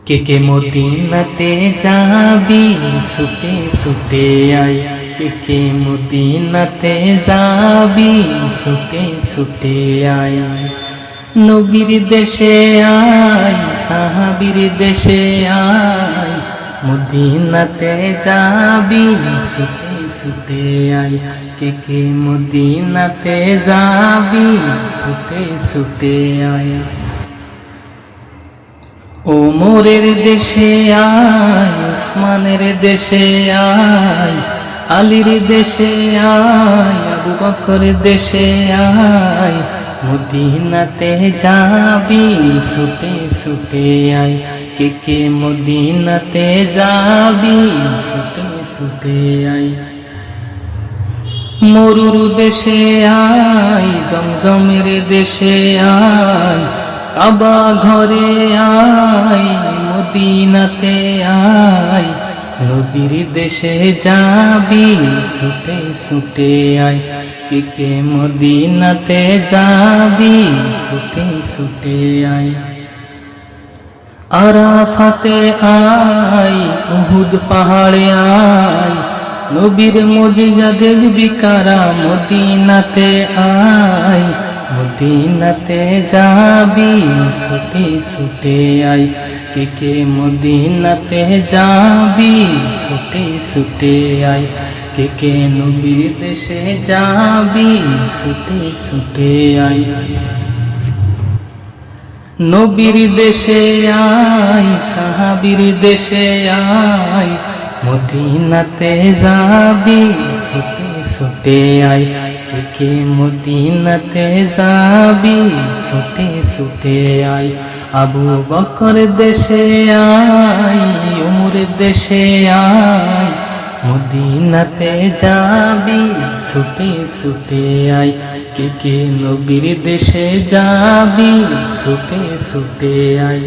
কে কে মদিনাতে যাবি ছুটে ছুটে আয়, কে কে মদিনাতে যাবি ছুটে ছুটে আয়। নবীর দেশে আয়, সাহাবীর দেশে আয়, মদিনাতে যাবি ছুটে ছুটে আয়। কে কে মদিনাতে যাবি ছুটে ছুটে আয়। ওমরের দেশে আয়, উসমানের দেশে আয়, আলীর দেশে আয়, আবু বকরের দেশে আয়, মদিনাতে যাবি ছুটে ছুটে আয়। কে কে মদিনাতে যাবি ছুটে ছুটে আয়। মরুর দেশে আয়, জমজমের দেশে আয়, কাবা ঘরে আয়, মদিনাতে আয়, নবীর দেশে যাবি ছুটে ছুটে আয়। কে কে মদিনাতে যাবি ছুটে ছুটে আয়। আরাফাতে আয়, উহুদ পাহাড়ে আয়, নবীর মুজিজা দেখবি কারা, মদিনাতে আয়, মদিনাতে যাবি ছুটে ছুটে আয়। কে কে মদিনাতে যাবি ছুটে ছুটে আয়। কে কে নবীর দেশে যাবি ছুটে ছুটে আয়। নবীর দেশে আয়, সাহাবীর দেশে আয়, মদিনাতে যাবি ছুটে ছুটে আয়। কে কে মদিনাতে যাবি ছুটে ছুটে আয়। আবু বকর দেশে আয়, উমর দেশে আয়, মদিনাতে যাবি ছুটে ছুটে আয়। কে কে নবীর দেশে যাবি ছুটে ছুটে আয়।